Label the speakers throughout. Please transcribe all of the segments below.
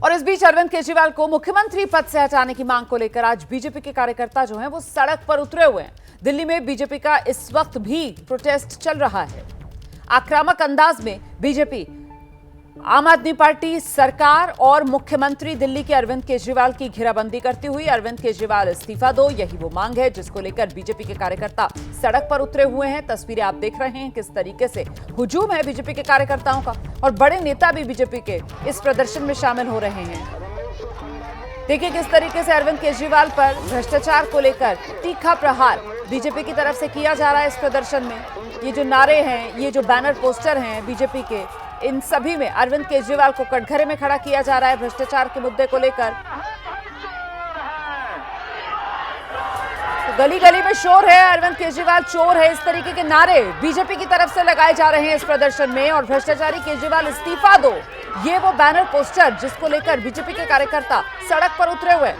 Speaker 1: और इस बीच अरविंद केजरीवाल को मुख्यमंत्री पद से हटाने की मांग को लेकर आज बीजेपी के कार्यकर्ता जो हैं वो सड़क पर उतरे हुए हैं। दिल्ली में बीजेपी का इस वक्त भी प्रोटेस्ट चल रहा है। आक्रामक अंदाज में बीजेपी, आम आदमी पार्टी, सरकार और मुख्यमंत्री दिल्ली के अरविंद केजरीवाल की घेराबंदी करती हुई अरविंद केजरीवाल इस्तीफा दो, यही वो मांग है जिसको लेकर बीजेपी के कार्यकर्ता सड़क पर उतरे हुए हैं। तस्वीरें आप देख रहे हैं किस तरीके से हुजूम है बीजेपी के कार्यकर्ताओं का, और बड़े नेता भी बीजेपी के इस प्रदर्शन में शामिल हो रहे हैं। देखिए किस तरीके से अरविंद केजरीवाल पर भ्रष्टाचार को लेकर तीखा प्रहार बीजेपी की तरफ से किया जा रहा है। इस प्रदर्शन में ये जो नारे हैं, ये जो बैनर पोस्टर हैं बीजेपी के, इन सभी में अरविंद केजरीवाल को कटघरे में खड़ा किया जा रहा है भ्रष्टाचार के मुद्दे को लेकर। तो गली गली में शोर है, अरविंद केजरीवाल चोर है, इस तरीके के नारे बीजेपी की तरफ से लगाए जा रहे हैं इस प्रदर्शन में। और भ्रष्टाचारी केजरीवाल इस्तीफा दो, ये वो बैनर पोस्टर जिसको लेकर बीजेपी के कार्यकर्ता सड़क पर उतरे हुए।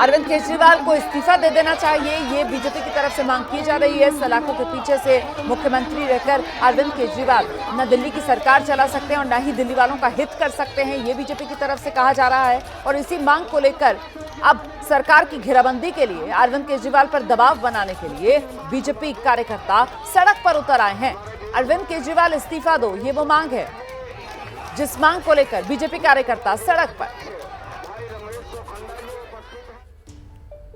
Speaker 1: अरविंद केजरीवाल को इस्तीफा दे देना चाहिए, ये बीजेपी की तरफ से मांग की जा रही है। सलाखों के पीछे से मुख्यमंत्री रहकर अरविंद केजरीवाल न दिल्ली की सरकार चला सकते हैं और न ही दिल्ली वालों का हित कर सकते हैं, ये बीजेपी की तरफ से कहा जा रहा है। और इसी मांग को लेकर अब सरकार की घेराबंदी के लिए, अरविंद केजरीवाल पर दबाव बनाने के लिए बीजेपी कार्यकर्ता सड़क पर उतर आए हैं। अरविंद केजरीवाल इस्तीफा दो, ये वो मांग है जिस मांग को लेकर बीजेपी कार्यकर्ता सड़क पर।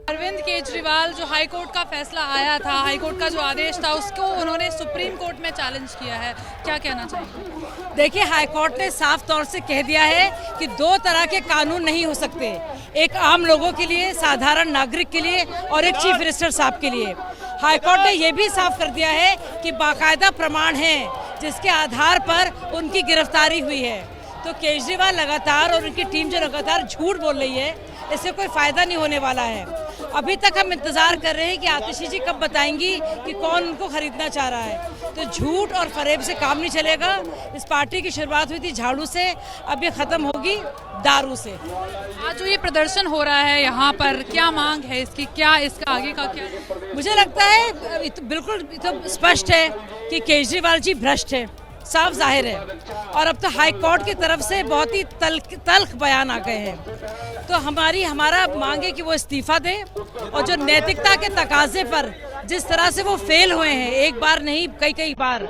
Speaker 2: अरविंद केजरीवाल, जो हाई कोर्ट का फैसला आया था, हाई कोर्ट का जो आदेश था, उसको उन्होंने सुप्रीम कोर्ट में चैलेंज किया है, क्या कहना चाहिए?
Speaker 3: देखिए, हाई कोर्ट ने साफ तौर से कह दिया है कि दो तरह के कानून नहीं हो सकते, एक आम लोगों के लिए, साधारण नागरिक के लिए, और एक चीफ मिनिस्टर साहब के लिए। हाई कोर्ट ने यह भी साफ कर दिया है कि बाकायदा प्रमाण है जिसके आधार पर उनकी गिरफ्तारी हुई है। तो केजरीवाल लगातार और उनकी टीम जो लगातार झूठ बोल रही है, इससे कोई फायदा नहीं होने वाला है। अभी तक हम इंतजार कर रहे हैं कि आतिशी जी कब बताएंगी कि कौन उनको खरीदना चाह रहा है। तो झूठ और फरेब से काम नहीं चलेगा। इस पार्टी की शुरुआत हुई थी झाड़ू से, अब ये खत्म होगी दारू से।
Speaker 2: आज जो ये प्रदर्शन हो रहा है यहाँ पर, क्या मांग है इसकी, क्या इसका आगे का क्या?
Speaker 3: मुझे लगता है बिल्कुल तो स्पष्ट है कि केजरीवाल जी भ्रष्ट है, साफ जाहिर है। और अब तो हाई कोर्ट की तरफ से बहुत ही तल्ख बयान आ गए हैं। तो हमारा मांग है कि वो इस्तीफा दें, और जो नैतिकता के तकाजे पर जिस तरह से वो फेल हुए हैं, एक बार नहीं कई बार,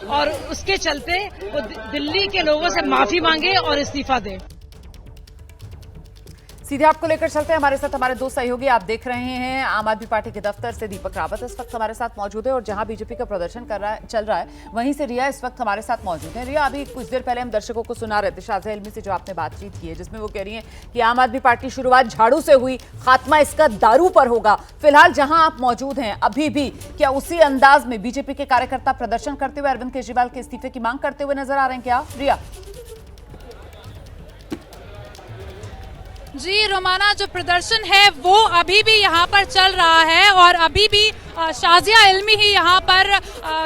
Speaker 3: और उसके चलते वो दिल्ली के लोगों से माफी मांगे और इस्तीफा दें।
Speaker 1: सीधे आपको लेकर चलते हैं, हमारे साथ हमारे दो सहयोगी आप देख रहे हैं। आम आदमी पार्टी के दफ्तर से दीपक रावत इस वक्त हमारे साथ मौजूद है, और जहां बीजेपी का प्रदर्शन चल रहा है वहीं से रिया इस वक्त हमारे साथ मौजूद है। रिया, अभी कुछ देर पहले हम दर्शकों को सुना रहे थे, शाज़िया इल्मी से जो आपने बातचीत की है, जिसमें वो कह रही है कि आम आदमी पार्टी शुरुआत झाड़ू से हुई, खात्मा इसका दारू पर होगा। फिलहाल जहां आप मौजूद हैं अभी भी क्या उसी अंदाज में बीजेपी के कार्यकर्ता प्रदर्शन करते हुए अरविंद केजरीवाल के इस्तीफे की मांग करते हुए नजर आ रहे हैं क्या, रिया?
Speaker 2: जी रोमाना, जो प्रदर्शन है वो अभी भी यहाँ पर चल रहा है, और अभी भी शाज़िया इल्मी ही यहाँ पर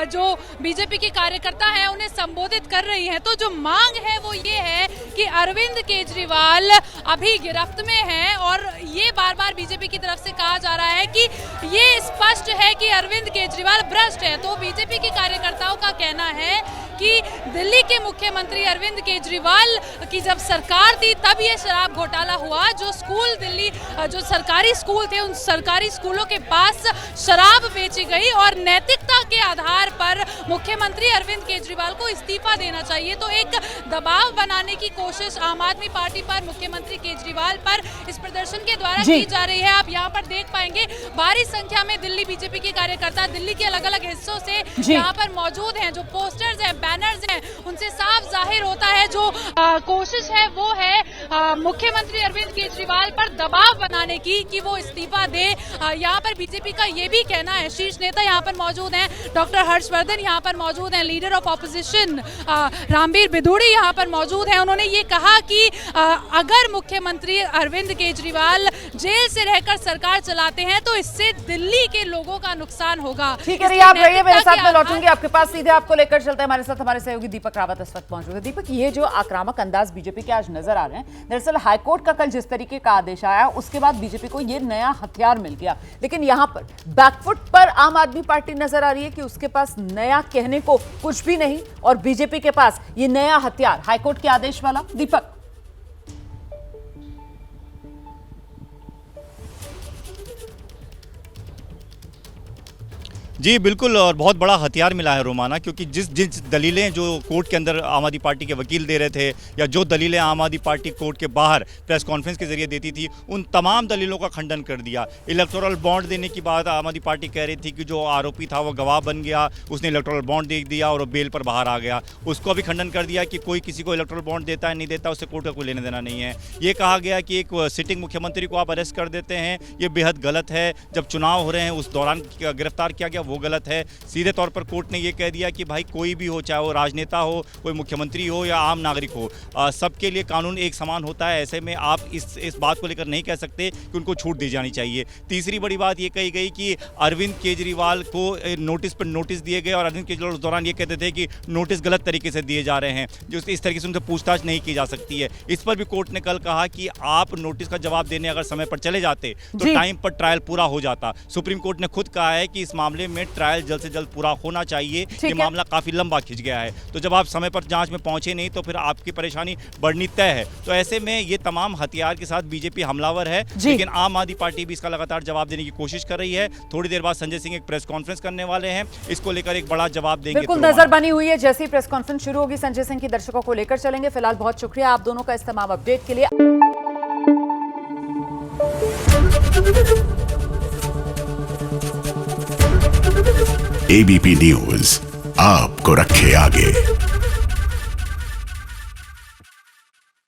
Speaker 2: जो बीजेपी के कार्यकर्ता हैं उन्हें संबोधित कर रही हैं। तो जो मांग है वो ये है कि अरविंद केजरीवाल अभी गिरफ्त में हैं, और ये बार बार बीजेपी की तरफ से कहा जा रहा है कि ये स्पष्ट है कि अरविंद केजरीवाल भ्रष्ट है। तो बीजेपी के कार्यकर्ताओं का कहना है कि दिल्ली के मुख्यमंत्री अरविंद केजरीवाल की जब सरकार थी तब ये शराब घोटाला हुआ। जो स्कूल दिल्ली, जो सरकारी स्कूल थे, उन सरकारी स्कूलों के पास शराब बेची गई, और नैतिकता के आधार पर मुख्यमंत्री अरविंद केजरीवाल को इस्तीफा देना चाहिए। तो एक दबाव बनाने की कोशिश आम आदमी पार्टी पर, मुख्यमंत्री केजरीवाल पर इस प्रदर्शन के द्वारा की जा रही है। आप यहाँ पर देख पाएंगे भारी संख्या में दिल्ली बीजेपी के कार्यकर्ता दिल्ली के अलग अलग हिस्सों से यहाँ पर मौजूद हैं। जो पोस्टर्स हैं, बैनर्स हैं, उनसे साफ जाहिर होता है जो कोशिश है वो है मुख्यमंत्री अरविंद केजरीवाल पर दबाव बनाने की कि वो इस्तीफा दे। यहाँ पर बीजेपी का ये भी कहना है, शीर्ष नेता यहाँ पर मौजूद हैं, डॉक्टर हर्षवर्धन यहाँ पर मौजूद हैं, leader of opposition Rambir Bidhuri यहाँ पर मौजूद हैं। उन्होंने ये कहा कि अगर मुख्यमंत्री अरविंद केजरीवाल जेल से रहकर सरकार चलाते हैं तो इससे दिल्ली के लोगों का नुकसान होगा।
Speaker 1: ठीक है रिया, आप रहिए मेरे साथ, में लौटूंगी आपके पास। सीधे आपको लेकर चलते हैं, हमारे साथ हमारे सहयोगी दीपक रावत इस वक्त मौजूद है। दीपक, ये जो आक्रामक अंदाज बीजेपी के आज नजर आ रहे हैं, दरअसल हाईकोर्ट का कल जिस तरीके का आदेश आया उसके बाद बीजेपी को ये नया हथियार मिल गया, लेकिन यहाँ पर बैकफुट पर आम आदमी पार्टी नजर आ रही है कि उसके पास नया कहने को कुछ भी नहीं, और बीजेपी के पास ये नया हथियार हाईकोर्ट के आदेश वाला। दीपक,
Speaker 4: जी बिल्कुल, और बहुत बड़ा हथियार मिला है रोमाना, क्योंकि जिस दलीलें जो कोर्ट के अंदर आम आदमी पार्टी के वकील दे रहे थे, या जो दलीलें आम आदमी पार्टी कोर्ट के बाहर प्रेस कॉन्फ्रेंस के जरिए देती थी, उन तमाम दलीलों का खंडन कर दिया। इलेक्टोरल बॉन्ड देने की बात आम आदमी पार्टी कह रही थी कि जो आरोपी था वो गवाह बन गया, उसने इलेक्टोरल बॉन्ड दे दिया और वो बेल पर बाहर आ गया। उसको भी खंडन कर दिया कि कोई किसी को इलेक्टोरल बॉन्ड देता है नहीं देता, उससे कोर्ट का कोई लेना देना नहीं है। ये कहा गया कि एक सिटिंग मुख्यमंत्री को आप अरेस्ट कर देते हैं, ये बेहद गलत है। जब चुनाव हो रहे हैं उस दौरान गिरफ्तार किया गया, वो गलत है। सीधे तौर पर कोर्ट ने ये कह दिया कि भाई कोई भी हो, चाहे वो राजनेता हो, कोई मुख्यमंत्री हो या आम नागरिक हो, सबके लिए कानून एक समान होता है। ऐसे में आप इस बात को लेकर नहीं कह सकते कि उनको छूट दी जानी चाहिए। तीसरी बड़ी बात ये कही गई कि अरविंद केजरीवाल को नोटिस पर नोटिस दिए गए, और अरविंद केजरीवाल उस दौरान ये कहते थे कि नोटिस गलत तरीके से दिए जा रहे हैं, जो इस तरीके से उनसे पूछताछ नहीं की जा सकती है। इस पर भी कोर्ट ने कल कहा कि आप नोटिस का जवाब देने अगर समय पर चले जाते तो टाइम पर ट्रायल पूरा हो जाता। सुप्रीम कोर्ट ने खुद कहा है कि इस मामले में ट्रायल जल्द से जल्द पूरा होना चाहिए। ये मामला काफी लंबा खिंच गया है, तो जब आप समय पर जांच में पहुंचे नहीं तो फिर आपकी परेशानी बढ़नी तय है। तो ऐसे में ये तमाम हथियार के साथ बीजेपी हमलावर है, लेकिन आम आदमी पार्टी भी इसका लगातार जवाब देने की कोशिश कर रही है। थोड़ी देर बाद संजय सिंह एक प्रेस कॉन्फ्रेंस करने वाले हैं, इसको लेकर एक बड़ा जवाब देंगे।
Speaker 1: बिल्कुल नजर बनी हुई है, जैसी प्रेस कॉन्फ्रेंस शुरू होगी संजय सिंह की दर्शकों को लेकर चलेंगे। फिलहाल बहुत शुक्रिया आप दोनों का इस तमाम अपडेट के लिए।
Speaker 5: एबीपी न्यूज आपको रखे आगे।